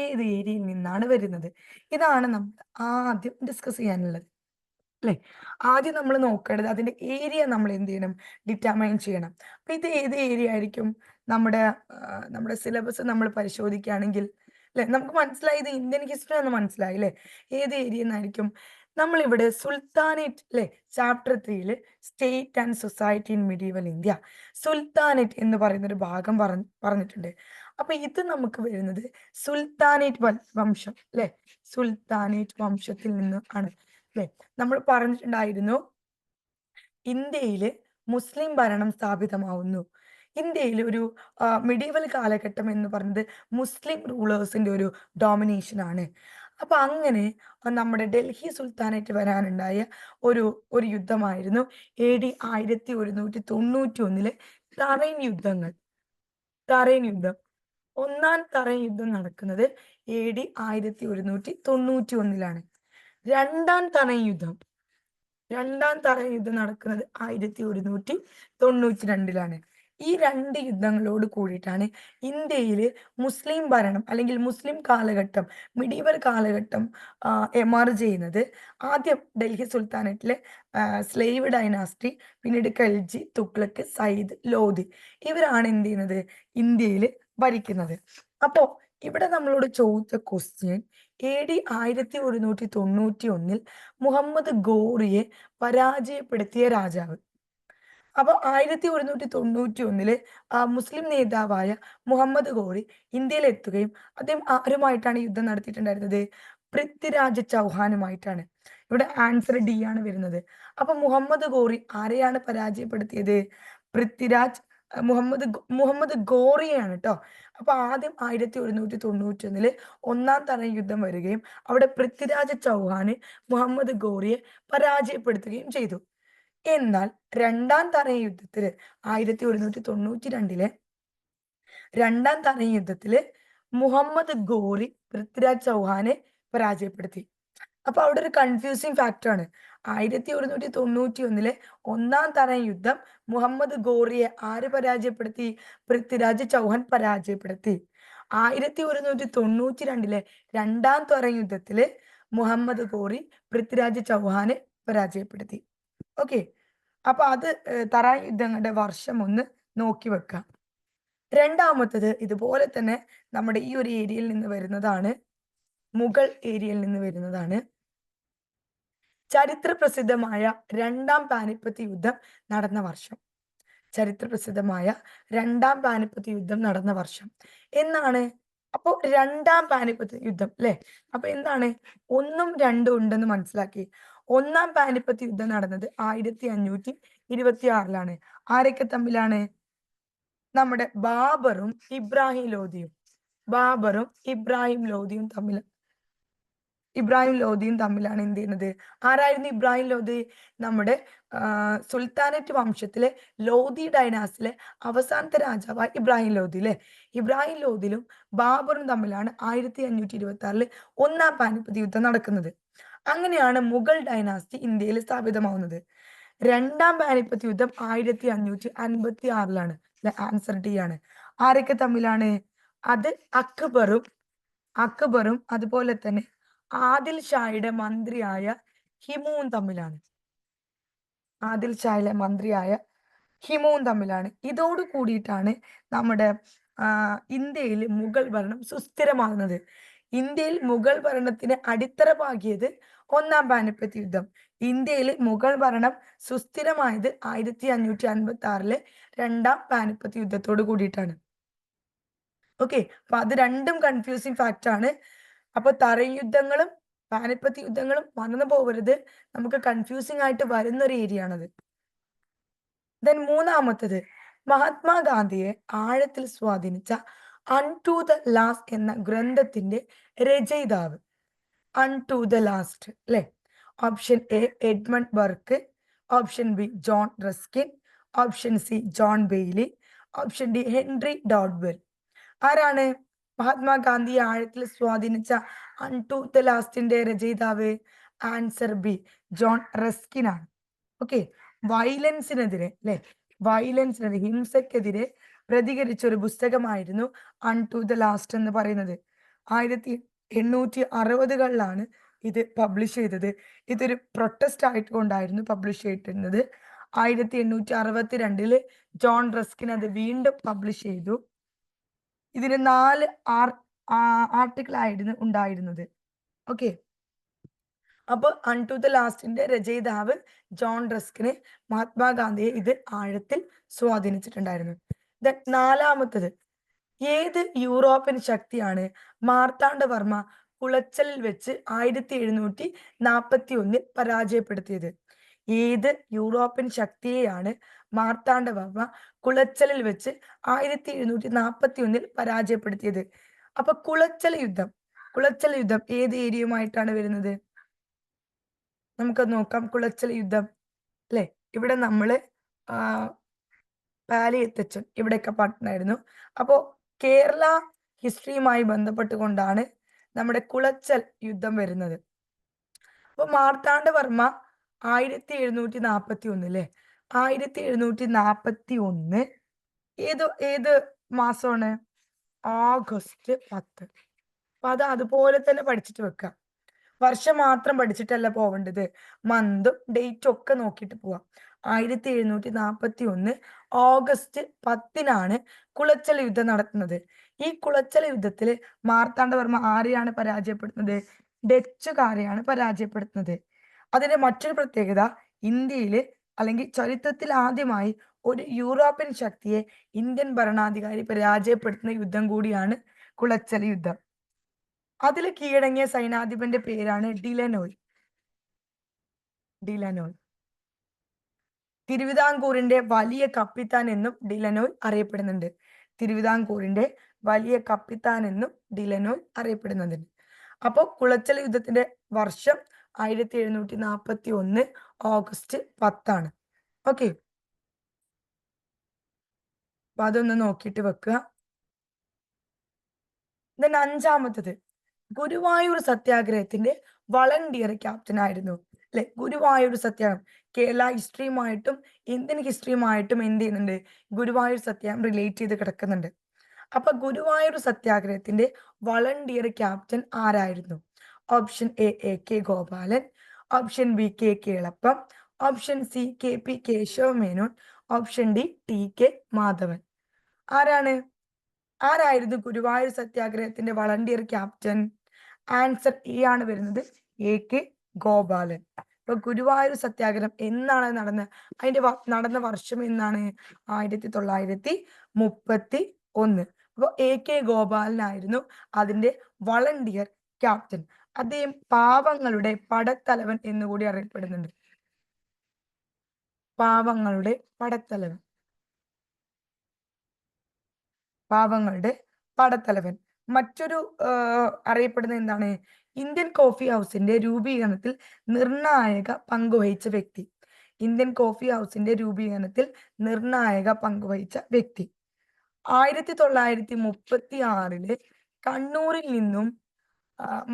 ഏത് ഏരിയയിൽ നിന്നാണ് വരുന്നത്? ഇതാണ് നമ്മൾ ആദ്യം ഡിസ്കസ് ചെയ്യാനുള്ളത്, അല്ലെ? ആദ്യം നമ്മൾ നോക്കേണ്ടത് അതിന്റെ ഏരിയ നമ്മൾ എന്ത് ചെയ്യണം, ഡിറ്റർമൈൻ ചെയ്യണം. അപ്പൊ ഇത് ഏത് ഏരിയ ആയിരിക്കും? നമ്മുടെ നമ്മുടെ സിലബസ് നമ്മൾ പരിശോധിക്കുകയാണെങ്കിൽ, അല്ലെ, നമുക്ക് മനസ്സിലായി ഇത് ഇന്ത്യൻ ഹിസ്റ്ററി എന്ന് മനസ്സിലായി, അല്ലെ? ഏത് ഏരിയ എന്നായിരിക്കും? നമ്മളിവിടെ സുൽത്താനേറ്റ്, അല്ലെ, chapter 3 state and society in medieval India, sultanate എന്ന് പറയുന്ന ഒരു ഭാഗം പറഞ്ഞിട്ടുണ്ട്. അപ്പൊ ഇത് നമുക്ക് വരുന്നത് സുൽത്താനേറ്റ് വംശം, അല്ലെ? സുൽത്താനേറ്റ് വംശത്തിൽ നിന്ന് ആണ്, അല്ലെ? നമ്മൾ പറഞ്ഞിട്ടുണ്ടായിരുന്നു ഇന്ത്യയിൽ മുസ്ലിം ഭരണം സ്ഥാപിതമാവുന്നു. ഇന്ത്യയിൽ ഒരു മിഡീവൽ കാലഘട്ടം എന്ന് പറയുന്നത് മുസ്ലിം റൂളേഴ്സിന്റെ ഒരു ഡോമിനേഷൻ ആണ്. അപ്പൊ അങ്ങനെ നമ്മുടെ ഡൽഹി സുൽത്താനേറ്റ് വരാനുണ്ടായ ഒരു ഒരു യുദ്ധമായിരുന്നു AD 1191 തറൈൻ യുദ്ധങ്ങൾ. തറൈൻ യുദ്ധം. ഒന്നാം തറൈൻ യുദ്ധം നടക്കുന്നത് AD 1191 രണ്ടാം തറൈൻ യുദ്ധം നടക്കുന്നത് 1192 ഈ 2 യുദ്ധങ്ങളോട് കൂടിയിട്ടാണ് ഇന്ത്യയിൽ മുസ്ലിം ഭരണം അല്ലെങ്കിൽ മുസ്ലിം കാലഘട്ടം, മിഡീവൽ കാലഘട്ടം എമർജ് ചെയ്യുന്നത്. ആദ്യം ഡൽഹി സുൽത്താനേറ്റിലെ സ്ലേവ് ഡൈനാസ്റ്റി, പിന്നീട് ഖൽജി, തുഗ്ലക്ക്, സയ്യിദ്, ലോധി, ഇവരാണ് എന്ത് ചെയ്യുന്നത്, ഇന്ത്യയിൽ ഭരിക്കുന്നത്. അപ്പോ ഇവിടെ നമ്മളോട് ചോദിച്ച ക്വസ്റ്റ്യൻ AD 1191 മുഹമ്മദ് ഗോറിയെ പരാജയപ്പെടുത്തിയ രാജാവ്. അപ്പൊ 1191 മുസ്ലിം നേതാവായ മുഹമ്മദ് ഗോറി ഇന്ത്യയിൽ എത്തുകയും അദ്ദേഹം ആരുമായിട്ടാണ് യുദ്ധം നടത്തിയിട്ടുണ്ടായിരുന്നത്? പൃഥ്വിരാജ് ചൗഹാനുമായിട്ടാണ്. ഇവിടെ ആൻസർ D ആണ് വരുന്നത്. അപ്പൊ മുഹമ്മദ് ഗോറി ആരെയാണ് പരാജയപ്പെടുത്തിയത്? പൃഥ്വിരാജ് മുഹമ്മദ് ഗോറിയെയാണ് ട്ടോ. അപ്പൊ ആദ്യം 1191 ഒന്നാം തരം യുദ്ധം വരികയും അവിടെ പൃഥ്വിരാജ് ചൗഹാന് മുഹമ്മദ് ഗോറിയെ പരാജയപ്പെടുത്തുകയും ചെയ്തു. എന്നാൽ രണ്ടാം തറ യുദ്ധത്തില് 1192 രണ്ടാം തറ യുദ്ധത്തില് മുഹമ്മദ് ഗോറി പൃഥ്വിരാജ് ചൗഹാനെ പരാജയപ്പെടുത്തി. അപ്പൊ അവിടെ ഒരു കൺഫ്യൂസിങ് ഫാക്ടർ ആണ്. 1191 ഒന്നാം തറ യുദ്ധം മുഹമ്മദ് ഗോറിയെ ആര് പരാജയപ്പെടുത്തി? പൃഥ്വിരാജ് ചൗഹാൻ പരാജയപ്പെടുത്തി. 1192 രണ്ടാം തറ യുദ്ധത്തില് മുഹമ്മദ് ഗോറി പൃഥ്വിരാജ് ചൗഹാനെ പരാജയപ്പെടുത്തി. ഓക്കെ. അപ്പൊ അത് തറായ് യുദ്ധങ്ങളുടെ വർഷം ഒന്ന് നോക്കി വെക്കാം. രണ്ടാമത്തത് ഇതുപോലെ തന്നെ നമ്മുടെ ഈ ഒരു ഏരിയയിൽ നിന്ന് വരുന്നതാണ്, മുഗൾ ഏരിയയിൽ നിന്ന് വരുന്നതാണ്. ചരിത്ര പ്രസിദ്ധമായ രണ്ടാം പാനിപ്പത്ത് യുദ്ധം നടന്ന വർഷം. ചരിത്ര പ്രസിദ്ധമായ രണ്ടാം പാനിപ്പത്ത് യുദ്ധം നടന്ന വർഷം എന്നാണ്? അപ്പോ രണ്ടാം പാനിപ്പത്ത് യുദ്ധം, അല്ലെ? അപ്പൊ എന്താണ്? 1ഉം 2ഉം ഉണ്ടെന്ന് മനസ്സിലാക്കി. ഒന്നാം പാനിപ്പത്ത് യുദ്ധം നടന്നത് 1526 ആരൊക്കെ തമ്മിലാണ്? നമ്മുടെ ബാബറും ഇബ്രാഹിം ലോധിയും. ബാബറും ഇബ്രാഹിം ലോധിയും തമ്മിലാണ് എന്ത് ചെയ്യുന്നത്? ആരായിരുന്നു ഇബ്രാഹിം ലോധി? നമ്മുടെ സുൽത്താനറ്റ് വംശത്തിലെ ലോധി ഡൈനാസിലെ അവസാനത്തെ രാജാവായ ഇബ്രാഹിം ലോധി, അല്ലെ? ഇബ്രാഹിം ലോധിയിലും ബാബറും തമ്മിലാണ് 1526 ഒന്നാം പാനിപ്പത്ത് യുദ്ധം നടക്കുന്നത്. അങ്ങനെയാണ് മുഗൾ ഡൈനാസ്റ്റി ഇന്ത്യയിൽ സ്ഥാപിതമാവുന്നത്. രണ്ടാം പാനിപ്പത്ത് യുദ്ധം 1556 അല്ലെ? ആൻസർ D ആണ്. ആരൊക്കെ തമ്മിലാണ്? അത് അക്ബറും അതുപോലെ തന്നെ ആദിൽ ഷായുടെ മന്ത്രിയായ ഹിമുവും തമ്മിലാണ്. ആദിൽ ഷായിലെ മന്ത്രിയായ ഹിമുവും തമ്മിലാണ്. ഇതോട് കൂടിയിട്ടാണ് നമ്മുടെ ഇന്ത്യയിൽ മുഗൾ ഭരണം സുസ്ഥിരമാകുന്നത്. ഇന്ത്യയിൽ മുഗൾ ഭരണത്തിന് അടിത്തറ പാകിയത് ഒന്നാം പാനിപ്പത്ത് യുദ്ധം. ഇന്ത്യയിൽ മുഗൾ ഭരണം സുസ്ഥിരമായത് 1556 രണ്ടാം പാനിപ്പത്ത് യുദ്ധത്തോട് കൂടിയിട്ടാണ്. ഓക്കെ. അപ്പൊ അത് രണ്ടും കൺഫ്യൂസിങ് ഫാക്റ്റ് ആണ്. അപ്പൊ തറ യുദ്ധങ്ങളും പാനിപ്പത്ത് യുദ്ധങ്ങളും മറന്നു പോകരുത്, നമുക്ക് കൺഫ്യൂസിംഗ് ആയിട്ട് വരുന്ന ഒരു ഏരിയ ആണത്. ദെൻ മൂന്നാമത്തത്, മഹാത്മാഗാന്ധിയെ ആഴത്തിൽ സ്വാധീനിച്ച അൺ ടു ദ ലാസ്റ്റ് എന്ന ഗ്രന്ഥത്തിന്റെ രചയിതാവ്. അൺ ടു ദ ലാസ്റ്റ് അല്ലെ. Option A Edmund Burke, option B John Ruskin, option C John Bailey, option D Henry Dodwell. ആരാണ് മഹാത്മാഗാന്ധിയെ ആഴത്തിൽ സ്വാധീനിച്ച അൺ ടു ദ ലാസ്റ്റിന്റെ രചയിതാവ്? ആൻസർ ബി ജോൺ റസ്കിൻ ആണ്. ഓക്കെ. വയലൻസിനെതിരെ അല്ലെ, വയലൻസിനെതിരെ, ഹിംസക്കെതിരെ പ്രതികരിച്ച ഒരു പുസ്തകമായിരുന്നു അൺ ടു ദ ലാസ്റ്റ് എന്ന് പറയുന്നത്. 1860കളിലാണ് ഇത് പബ്ലിഷ് ചെയ്തത്. ഇതൊരു പ്രൊട്ടസ്റ്റ് ആയിട്ടുകൊണ്ടായിരുന്നു പബ്ലിഷ് ചെയ്തിരുന്നത്. 1862 ജോൺ റസ്കിൻ അത് വീണ്ടും പബ്ലിഷ് ചെയ്തു. ഇതിന് 4 ആർട്ടിക്കിൾ ആയിരുന്നു ഉണ്ടായിരുന്നത്. ഓക്കെ. അപ്പൊ അൺ ടു ദ ലാസ്റ്റിന്റെ രചയിതാവ് ജോൺ റസ്കിന് മഹാത്മാഗാന്ധിയെ ഇത് ആഴത്തിൽ സ്വാധീനിച്ചിട്ടുണ്ടായിരുന്നു. നാലാമത്തത്, ഏത് യൂറോപ്യൻ ശക്തിയാണ് മാർത്താണ്ഡവർമ്മ കുളച്ചലിൽ വെച്ച് 1741 പരാജയപ്പെടുത്തിയത്? ഏത് യൂറോപ്യൻ ശക്തിയെയാണ് മാർത്താണ്ഡവർമ്മ കുളച്ചലിൽ വെച്ച് 1741 പരാജയപ്പെടുത്തിയത്? അപ്പൊ കുളച്ചൽ യുദ്ധം ഏത് ഏരിയയുമായിട്ടാണ് വരുന്നത്? നമുക്കത് നോക്കാം. കുളച്ചൽ യുദ്ധം അല്ലെ, ഇവിടെ നമ്മള് പാലിയത്തച്ഛൻ ഇവിടെയൊക്കെ പാട്ടുണ്ടായിരുന്നു. അപ്പോ കേരള ഹിസ്റ്ററിയുമായി ബന്ധപ്പെട്ടുകൊണ്ടാണ് നമ്മുടെ കുളച്ചൽ യുദ്ധം വരുന്നത്. അപ്പൊ മാർത്താണ്ഡവർമ്മ 1741 അല്ലെ, 1741 ഏത് മാസമാണ്? ഓഗസ്റ്റ് 10. അപ്പൊ അത് അതുപോലെ തന്നെ പഠിച്ചിട്ട് വെക്കുക. വർഷം മാത്രം പഠിച്ചിട്ടല്ല പോവേണ്ടത്, മന്തും ഡേറ്റും ഒക്കെ നോക്കിയിട്ട് പോവാം. 1741 ഓഗസ്റ്റ് 10 കുളച്ചൽ യുദ്ധം നടത്തുന്നത്. ഈ കുളച്ചൽ യുദ്ധത്തിൽ മാർത്താണ്ഡവർമ്മ ആരെയാണ് പരാജയപ്പെടുത്തുന്നത്? ഡച്ചുകാരെയാണ് പരാജയപ്പെടുത്തുന്നത്. അതിന്റെ മറ്റൊരു പ്രത്യേകത, ഇന്ത്യയിൽ അല്ലെങ്കിൽ ചരിത്രത്തിൽ ആദ്യമായി ഒരു യൂറോപ്യൻ ശക്തിയെ ഇന്ത്യൻ ഭരണാധികാരി പരാജയപ്പെടുത്തുന്ന യുദ്ധം കൂടിയാണ് കുളച്ചൽ യുദ്ധം. അതിൽ കീഴടങ്ങിയ സൈനാധിപന്റെ പേരാണ് ഡിലനോയ്. തിരുവിതാംകൂറിന്റെ വലിയ കപ്പിത്താൻ എന്നും ഡിലനോയ് അറിയപ്പെടുന്നുണ്ട്. തിരുവിതാംകൂറിന്റെ വലിയ കപ്പിത്താൻ എന്നും ഡിലനോയ് അറിയപ്പെടുന്നുണ്ട്. അപ്പോൾ കുളച്ചൽ യുദ്ധത്തിന്റെ വർഷം 1741 ഓഗസ്റ്റ് 10. ഓക്കെ. അപ്പൊ അതൊന്ന് നോക്കിയിട്ട് വെക്കുക. ദെൻ അഞ്ചാമത്തത്, ഗുരുവായൂർ സത്യാഗ്രഹത്തിന്റെ വളണ്ടിയർ ക്യാപ്റ്റൻ ആയിരുന്നു അല്ലെ. ഗുരുവായൂർ സത്യാഗ്രഹം കേരള ഹിസ്റ്ററിയുമായിട്ടും ഇന്ത്യൻ ഹിസ്റ്ററിയുമായിട്ടും എന്ത് ചെയ്യുന്നുണ്ട്? ഗുരുവായൂർ സത്യാഗ്രഹം റിലേറ്റ് ചെയ്ത് കിടക്കുന്നുണ്ട്. അപ്പൊ ഗുരുവായൂർ സത്യാഗ്രഹത്തിന്റെ വളണ്ടിയർ ക്യാപ്റ്റൻ ആരായിരുന്നു? Option A A K Gopalan, option B K Kelappan, option C K P Kesava Menon, option D T K Madhavan. ആരായിരുന്നു ഗുരുവായൂർ സത്യാഗ്രഹത്തിന്റെ വളണ്ടിയർ ക്യാപ്റ്റൻ? ആൻസർ എ ആണ് വരുന്നത്, എ കെ ഗോപാലൻ. ഇപ്പൊ ഗുരുവായൂർ സത്യാഗ്രഹം എന്നാണ് നടന്നത്? അതിന്റെ നടന്ന വർഷം എന്നാണ്? 1931. അപ്പൊ എ കെ ഗോപാലനായിരുന്നു അതിന്റെ വളണ്ടിയർ ക്യാപ്റ്റൻ. അദ്ദേഹം പാവങ്ങളുടെ പടത്തലവൻ എന്നുകൂടി അറിയപ്പെടുന്നുണ്ട്. പാവങ്ങളുടെ പടത്തലവൻ, പാവങ്ങളുടെ പടത്തലവൻ. മറ്റൊരു അറിയപ്പെടുന്ന എന്താണ്? ഇന്ത്യൻ കോഫി ഹൗസിന്റെ രൂപീകരണത്തിൽ നിർണായക പങ്കുവഹിച്ച വ്യക്തി. ഇന്ത്യൻ കോഫി ഹൗസിന്റെ രൂപീകരണത്തിൽ നിർണായക പങ്കുവഹിച്ച വ്യക്തി. 1936 കണ്ണൂരിൽ നിന്നും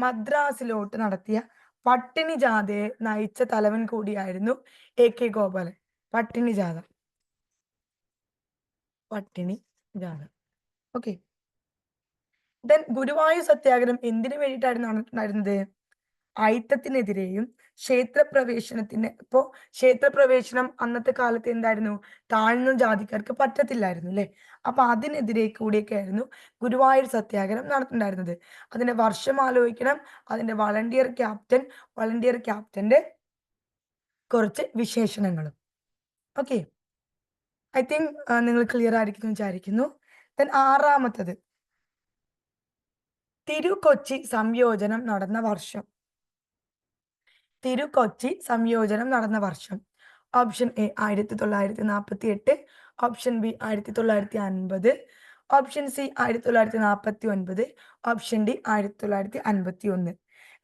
മദ്രാസിലോട്ട് നടത്തിയ പട്ടിണി ജാഥയെ നയിച്ച തലവൻ കൂടിയായിരുന്നു എ കെ ഗോപാലൻ. പട്ടിണി ജാഥ. ഓക്കെ. ദെൻ ഗുരുവായൂർ സത്യാഗ്രഹം എന്തിനു വേണ്ടിയിട്ടായിരുന്നു നടന്നിട്ടുണ്ടായിരുന്നത്? അയിത്തത്തിനെതിരെയും ക്ഷേത്രപ്രവേശനം അന്നത്തെ കാലത്ത് എന്തായിരുന്നു? താഴ്ന്ന ജാതിക്കാർക്ക് പറ്റത്തില്ലായിരുന്നു അല്ലെ. അപ്പൊ അതിനെതിരെ കൂടിയൊക്കെ ആയിരുന്നു ഗുരുവായൂർ സത്യാഗ്രഹം നടത്തുന്നുണ്ടായിരുന്നത്. അതിന്റെ വർഷം ആലോചിക്കണം, അതിന്റെ വളണ്ടിയർ ക്യാപ്റ്റന്റെ കുറച്ച് വിശേഷണങ്ങളും. ഓക്കെ. ഐ തിങ്ക് നിങ്ങൾ ക്ലിയർ ആയിരിക്കും വിചാരിക്കുന്നു. ദെൻ ആറാമത്തത്, തിരു കൊച്ചി സംയോജനം നടന്ന വർഷം. തിരു-കൊച്ചി സംയോജനം നടന്ന വർഷം? Option A 1948, option B 1950, option C 1949, option D 1951.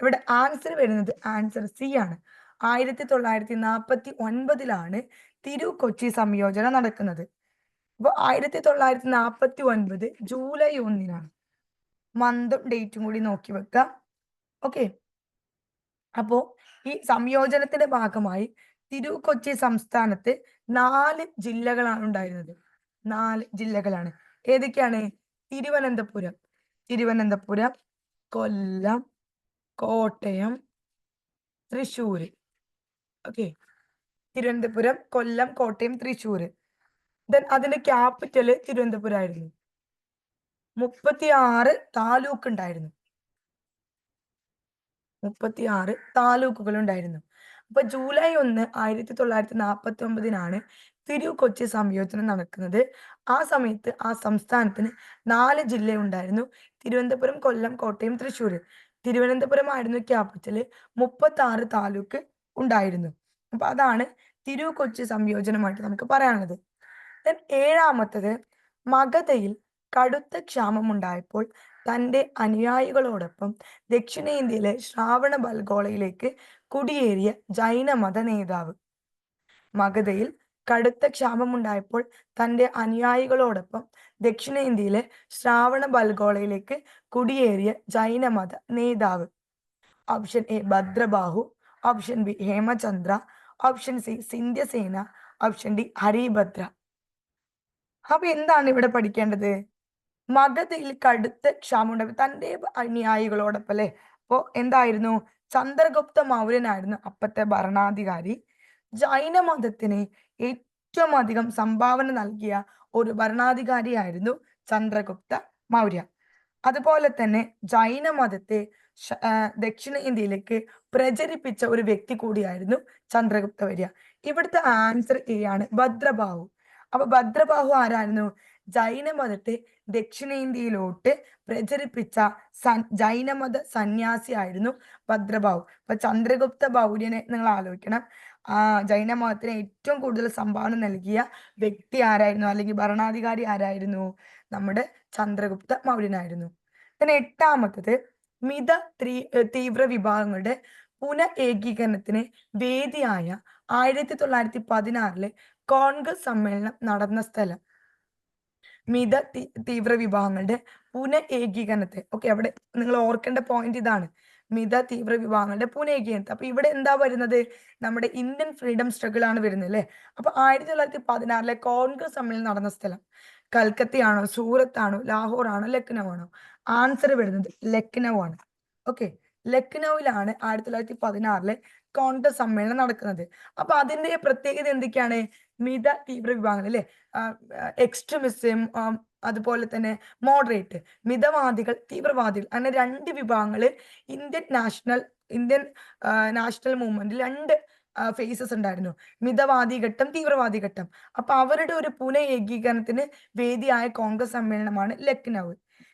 ഇവിടെ ആൻസർ വരുന്നത് ആൻസർ സി ആണ്. 1949 തിരു-കൊച്ചി സംയോജനം നടക്കുന്നത്. അപ്പോൾ 1949 ജൂലൈ 1 മന്തും ഡേറ്റും കൂടി നോക്കി വെക്കാം. ഓക്കെ, അപ്പോ ഈ സംയോജനത്തിന്റെ ഭാഗമായി തിരു-കൊച്ചി സംസ്ഥാനത്ത് 4 ജില്ലകളാണ് ഉണ്ടായിരുന്നത്. 4 ജില്ലകളാണ്. ഏതൊക്കെയാണ്? തിരുവനന്തപുരം, കൊല്ലം, കോട്ടയം, തൃശ്ശൂര്. ഓക്കെ, തിരുവനന്തപുരം, കൊല്ലം, കോട്ടയം, തൃശ്ശൂര്. ദെൻ അതിന്റെ ക്യാപിറ്റല് തിരുവനന്തപുരം ആയിരുന്നു. 36 താലൂക്ക് ഉണ്ടായിരുന്നു. 36 താലൂക്കുകൾ ഉണ്ടായിരുന്നു. അപ്പൊ ജൂലൈ 1, 1949 തിരു-കൊച്ചി സംയോജനം നടക്കുന്നത്. ആ സമയത്ത് ആ സംസ്ഥാനത്തിന് 4 ജില്ല ഉണ്ടായിരുന്നു. തിരുവനന്തപുരം, കൊല്ലം, കോട്ടയം, തൃശ്ശൂർ. തിരുവനന്തപുരം ആയിരുന്നു ക്യാപിറ്റല്. 36 താലൂക്ക് ഉണ്ടായിരുന്നു. അപ്പൊ അതാണ് തിരു-കൊച്ചി സംയോജനമായിട്ട് നമുക്ക് പറയാനുള്ളത്. ദെൻ 7ാമത്തത്, മഗധയിൽ കടുത്ത ക്ഷാമമുണ്ടായപ്പോൾ തന്റെ അനുയായികളോടൊപ്പം ദക്ഷിണേന്ത്യയിലെ ശ്രാവണബൽഗോളയിലേക്ക് കുടിയേറിയ ജൈനമത നേതാവ്. മഗധയിൽ കടുത്ത ക്ഷാമമുണ്ടായപ്പോൾ തന്റെ അനുയായികളോടൊപ്പം ദക്ഷിണേന്ത്യയിലെ ശ്രാവണബൽഗോളയിലേക്ക് കുടിയേറിയ ജൈനമത നേതാവ്. Option A Bhadrabahu, option B Hemachandra, option C Sindhyasena, option D Haribhadra. അപ്പൊ എന്താണ് ഇവിടെ പഠിക്കേണ്ടത്? മഗധയിൽ കടുത്ത ക്ഷാമമുണ്ടായി തന്റെ അനുയായികളോടൊപ്പം അല്ലെ. അപ്പോ എന്തായിരുന്നു? ചന്ദ്രഗുപ്ത മൗര്യനായിരുന്നു അപ്പത്തെ ഭരണാധികാരി. ജൈനമതത്തിന് ഏറ്റവും അധികം സംഭാവന നൽകിയ ഒരു ഭരണാധികാരിയായിരുന്നു ചന്ദ്രഗുപ്ത മൗര്യ. അതുപോലെ തന്നെ ജൈനമതത്തെ ദക്ഷിണേന്ത്യയിലേക്ക് പ്രചരിപ്പിച്ച ഒരു വ്യക്തി കൂടിയായിരുന്നു ചന്ദ്രഗുപ്ത മൗര്യ. ഇവിടുത്തെ ആൻസർ എ ആണ്, ഭദ്രബാഹു. അപ്പൊ ഭദ്രബാഹു ആരായിരുന്നു? ജൈനമതത്തെ ദക്ഷിണേന്ത്യയിലോട്ട് പ്രചരിപ്പിച്ച ജൈനമത സന്യാസി ആയിരുന്നു ഭദ്രബാഹു. അപ്പൊ ചന്ദ്രഗുപ്ത മൗര്യനെ നിങ്ങൾ ആലോചിക്കണം. ജൈനമതത്തിന് ഏറ്റവും കൂടുതൽ സംഭാവന നൽകിയ വ്യക്തി ആരായിരുന്നു, അല്ലെങ്കിൽ ഭരണാധികാരി ആരായിരുന്നു? നമ്മുടെ ചന്ദ്രഗുപ്ത മൗര്യനായിരുന്നു. പിന്നെ 8ാമത്തത്, തീവ്ര വിഭാഗങ്ങളുടെ പുനഃഏകീകരണത്തിന് വേദിയായ 1916 കോൺഗ്രസ് സമ്മേളനം നടന്ന സ്ഥലം. തീവ്ര വിഭാഗങ്ങളുടെ പുനഃഏകീകരണത്തെ, ഓക്കെ, അവിടെ നിങ്ങൾ ഓർക്കേണ്ട പോയിന്റ് ഇതാണ്, തീവ്ര വിഭാഗങ്ങളുടെ പുനഃഏകീകരണത്തെ. അപ്പൊ ഇവിടെ എന്താ വരുന്നത്? നമ്മുടെ ഇന്ത്യൻ ഫ്രീഡം സ്ട്രഗിൾ ആണ് വരുന്നത് അല്ലെ. അപ്പൊ 1916 കോൺഗ്രസ് സമ്മേളനം നടന്ന സ്ഥലം കൽക്കത്തയാണോ, സൂറത്താണോ, ലാഹോർ ആണോ, ലക്നൗ ആണോ? ആൻസർ വരുന്നത് ലക്നൗ ആണ്. ഓക്കെ, ലക്നൌവിലാണ് 1916 കോൺഗ്രസ് സമ്മേളനം നടക്കുന്നത്. അപ്പൊ അതിന്റെ പ്രത്യേകത എന്തൊക്കെയാണ്? തീവ്ര വിഭാഗങ്ങൾ അല്ലെ, എക്സ്ട്രീമിസം, അതുപോലെ തന്നെ മോഡറേറ്റ്, മിതവാദികൾ, തീവ്രവാദികൾ, അങ്ങനെ 2 വിഭാഗങ്ങള് ഇന്ത്യൻ നാഷണൽ മൂവ്മെന്റിൽ 2 ഫേസസ് ഉണ്ടായിരുന്നു. മിതവാദി ഘട്ടം, തീവ്രവാദി ഘട്ടം. അപ്പൊ അവരുടെ ഒരു പുനഃഏകീകരണത്തിന് വേദിയായ കോൺഗ്രസ് സമ്മേളനമാണ് ലക്നൗ.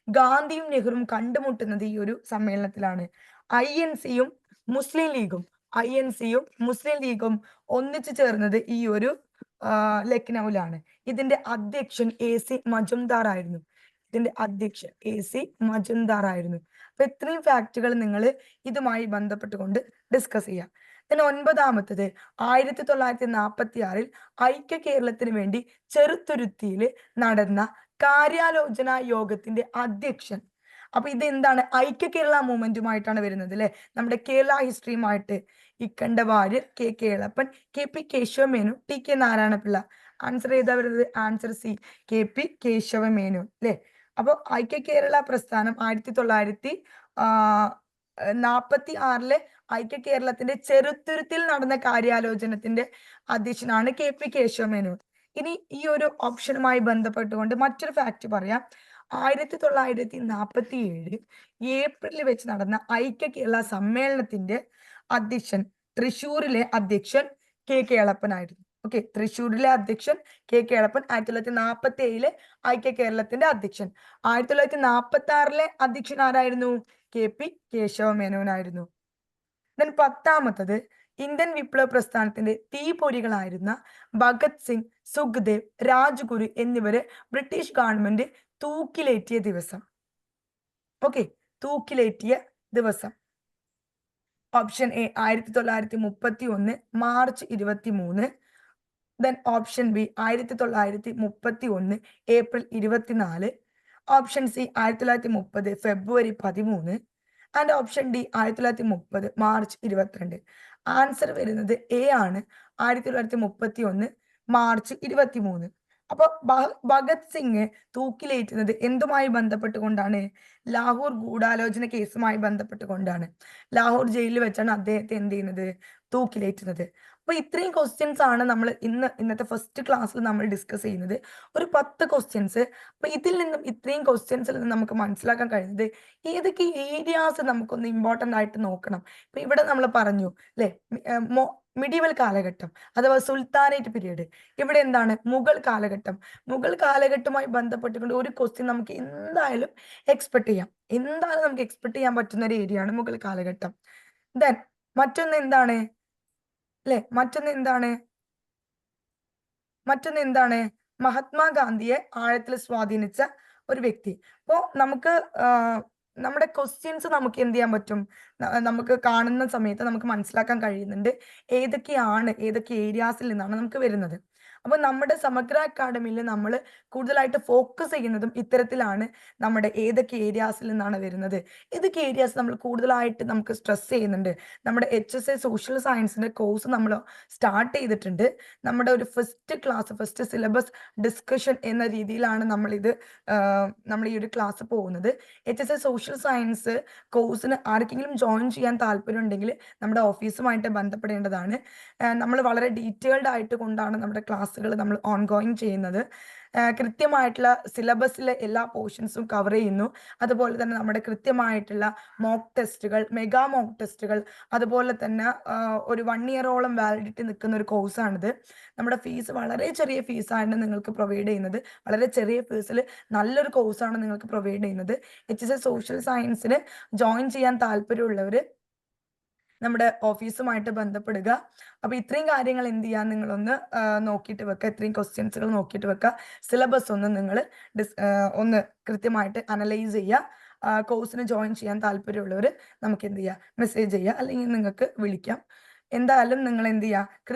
ഗാന്ധിയും നെഹ്റുവും കണ്ടുമുട്ടുന്നത് ഈ ഒരു സമ്മേളനത്തിലാണ്. INCയും മുസ്ലിം ലീഗും ഒന്നിച്ചു ചേർന്നത് ഈ ഒരു ലക്നൌവിലാണ്. ഇതിന്റെ അധ്യക്ഷൻ AC മജുംദാർ ആയിരുന്നു. അപ്പൊ ഇത്രയും ഫാക്ടുകൾ നിങ്ങൾ ഇതുമായി ബന്ധപ്പെട്ടുകൊണ്ട് ഡിസ്കസ് ചെയ്യാം. പിന്നെ 9ാമത്തത്, 1946 ഐക്യ കേരളത്തിന് വേണ്ടി ചെറുത്തുരുത്തിയിൽ നടന്ന കാര്യാലോചന യോഗത്തിന്റെ അധ്യക്ഷൻ. അപ്പൊ ഇത് എന്താണ്? ഐക്യ കേരള മൂവ്മെന്റുമായിട്ടാണ് വരുന്നത് അല്ലെ. നമ്മുടെ കേരള ഹിസ്റ്ററിയുമായിട്ട് Ikkanda Warrier, KK Elappan, KP Kesava Menon, TK Narayana Pillai. Answer ഏതാ വരുന്നത്? ആൻസർ സി, KP കേശവമേനോൻ അല്ലെ. അപ്പൊ ഐക്യ കേരള പ്രസ്ഥാനം 1946 ഐക്യ കേരളത്തിന്റെ ചെറുത്തുരുത്തിൽ നടന്ന കാര്യാലോചനത്തിന്റെ അധ്യക്ഷനാണ് KP കേശവമേനോൻ. ഇനി ഈ ഒരു ഓപ്ഷനുമായി ബന്ധപ്പെട്ടുകൊണ്ട് മറ്റൊരു ഫാക്ട് പറയാം. 1947 ഏപ്രിലിൽ വെച്ച് നടന്ന ഐക്യ കേരള സമ്മേളനത്തിന്റെ അധ്യക്ഷൻ, തൃശ്ശൂരിലെ അധ്യക്ഷൻ KK എളപ്പനായിരുന്നു. ഓക്കെ, തൃശ്ശൂരിലെ അധ്യക്ഷൻ KK എളപ്പൻ 1947 ഐക്യ കേരളത്തിന്റെ അധ്യക്ഷൻ. 1946 അധ്യക്ഷൻ ആരായിരുന്നു? KP കേശവമേനോനായിരുന്നു. ദെൻ 10ാമത്തത്, ഇന്ത്യൻ വിപ്ലവ പ്രസ്ഥാനത്തിന്റെ തീപ്പൊരികളായിരുന്ന ഭഗത് സിംഗ്, സുഖ്ദേവ്, രാജ്ഗുരു എന്നിവരെ ബ്രിട്ടീഷ് ഗവൺമെന്റ് തൂക്കിലേറ്റിയ ദിവസം. ഓക്കെ, തൂക്കിലേറ്റിയ ദിവസം. Option A 1931 March 23. Then option B 1931 April 24. Option C 1930 February 13. And option D 1930 March 22. Answer വരുന്നത് എ ആണ്, 1931 മാർച്ച് 23. അപ്പൊ ഭഗത് സിംഗ് തൂക്കിലേറ്റുന്നത് എന്തുമായി ബന്ധപ്പെട്ടുകൊണ്ടാണ്? ലാഹോർ ഗൂഢാലോചന കേസുമായി ബന്ധപ്പെട്ടുകൊണ്ടാണ്. ലാഹോർ ജയിലിൽ വെച്ചാണ് അദ്ദേഹത്തെ എന്ത് ചെയ്യുന്നത്? തൂക്കിലേറ്റുന്നത്. അപ്പൊ ഇത്രയും ക്വസ്റ്റ്യൻസ് ആണ് നമ്മൾ ഇന്നത്തെ ഫസ്റ്റ് ക്ലാസ്സിൽ നമ്മൾ ഡിസ്കസ് ചെയ്യുന്നത്. ഒരു 10 ക്വസ്റ്റ്യൻസ്. അപ്പൊ ഇതിൽ നിന്നും ഇത്രയും ക്വസ്റ്റ്യൻസിൽ നിന്ന് നമുക്ക് മനസ്സിലാക്കാൻ കഴിയുന്നത് ഏതൊക്കെ ഏരിയാസ് നമുക്കൊന്ന് ഇമ്പോർട്ടന്റ് ആയിട്ട് നോക്കണം. ഇപ്പൊ ഇവിടെ നമ്മൾ പറഞ്ഞു അല്ലെ, മിഡീവൽ കാലഘട്ടം അഥവാ സുൽത്താനേറ്റ് പീരീഡ്. ഇവിടെ എന്താണ്? മുഗൾ കാലഘട്ടം. മുഗൾ കാലഘട്ടവുമായി ബന്ധപ്പെട്ടുകൊണ്ട് ഒരു ക്വസ്റ്റ്യൻ നമുക്ക് എന്തായാലും എക്സ്പെക്ട് ചെയ്യാം. എന്തായാലും നമുക്ക് എക്സ്പെക്ട് ചെയ്യാൻ പറ്റുന്ന ഒരു ഏരിയ ആണ് മുഗൾ കാലഘട്ടം. ദെൻ മറ്റൊന്ന് എന്താണ് അല്ലെ? മറ്റൊന്ന് എന്താണ്? മഹാത്മാഗാന്ധിയെ ആഴത്തിൽ സ്വാധീനിച്ച ഒരു വ്യക്തി. അപ്പോ നമുക്ക് നമ്മുടെ ക്വസ്റ്റ്യൻസ് നമുക്ക് എന്ത് ചെയ്യാൻ പറ്റും? നമുക്ക് കാണുന്ന സമയത്ത് നമുക്ക് മനസ്സിലാക്കാൻ കഴിയുന്നുണ്ട് ഏതൊക്കെ ഏരിയാസിൽ നിന്നാണ് നമുക്ക് വരുന്നത്. അപ്പൊ നമ്മുടെ സമഗ്ര അക്കാഡമിയിൽ നമ്മൾ കൂടുതലായിട്ട് ഫോക്കസ് ചെയ്യുന്നതും ഇത്തരത്തിലാണ്. നമ്മുടെ ഏതൊക്കെ ഏരിയാസിൽ നിന്നാണ് വരുന്നത്, ഏതൊക്കെ ഏരിയാസ് നമ്മൾ കൂടുതലായിട്ട് നമുക്ക് സ്ട്രെസ് ചെയ്യുന്നുണ്ട്. നമ്മുടെ HSA സോഷ്യൽ സയൻസിന്റെ കോഴ്സ് നമ്മൾ സ്റ്റാർട്ട് ചെയ്തിട്ടുണ്ട്. നമ്മുടെ ഒരു ഫസ്റ്റ് സിലബസ് ഡിസ്കഷൻ എന്ന രീതിയിലാണ് നമ്മൾ ഈ ഒരു ക്ലാസ് പോകുന്നത്. HSA സോഷ്യൽ സയൻസ് കോഴ്സിന് ആർക്കെങ്കിലും ജോയിൻ ചെയ്യാൻ താല്പര്യം ഉണ്ടെങ്കിൽ നമ്മുടെ ഓഫീസുമായിട്ട് ബന്ധപ്പെടേണ്ടതാണ്. നമ്മൾ വളരെ ഡീറ്റെയിൽഡ് ആയിട്ട് കൊണ്ടാണ് നമ്മുടെ ക്ലാസ്സുകൾ നമ്മൾ ഓൺഗോയിങ് ചെയ്യുന്നത്. കൃത്യമായിട്ടുള്ള സിലബസിലെ എല്ലാ പോർഷൻസും കവർ ചെയ്യുന്നു. അതുപോലെ തന്നെ നമ്മുടെ കൃത്യമായിട്ടുള്ള മോക്ക് ടെസ്റ്റുകൾ, മെഗാ മോക്ക് ടെസ്റ്റുകൾ, അതുപോലെ തന്നെ ഒരു 1 ഇയറോളം വാലിഡിറ്റി നിൽക്കുന്ന ഒരു കോഴ്സാണിത്. നമ്മുടെ ഫീസ് വളരെ ചെറിയ ഫീസാണ് നിങ്ങൾക്ക് പ്രൊവൈഡ് ചെയ്യുന്നത്. വളരെ ചെറിയ ഫീസിൽ നല്ലൊരു കോഴ്സാണ് നിങ്ങൾക്ക് പ്രൊവൈഡ് ചെയ്യുന്നത്. HSA സോഷ്യൽ സയൻസിന് ജോയിൻ ചെയ്യാൻ താല്പര്യമുള്ളവർ നമ്മുടെ ഓഫീസുമായിട്ട് ബന്ധപ്പെടുക. അപ്പൊ ഇത്രയും കാര്യങ്ങൾ എന്ത് ചെയ്യാൻ നിങ്ങളൊന്ന് നോക്കിയിട്ട് വെക്കുക. ഇത്രയും ക്വസ്റ്റ്യൻസുകൾ നോക്കിയിട്ട് വെക്കുക. സിലബസ് ഒന്ന് നിങ്ങൾ ഒന്ന് കൃത്യമായിട്ട് അനലൈസ് ചെയ്യുക. കോഴ്സിന് ജോയിൻ ചെയ്യാൻ താല്പര്യമുള്ളവർ നമുക്ക് എന്ത് ചെയ്യുക? മെസ്സേജ് ചെയ്യുക, അല്ലെങ്കിൽ നിങ്ങൾക്ക് വിളിക്കാം. എന്തായാലും നിങ്ങൾ എന്ത് ചെയ്യുക?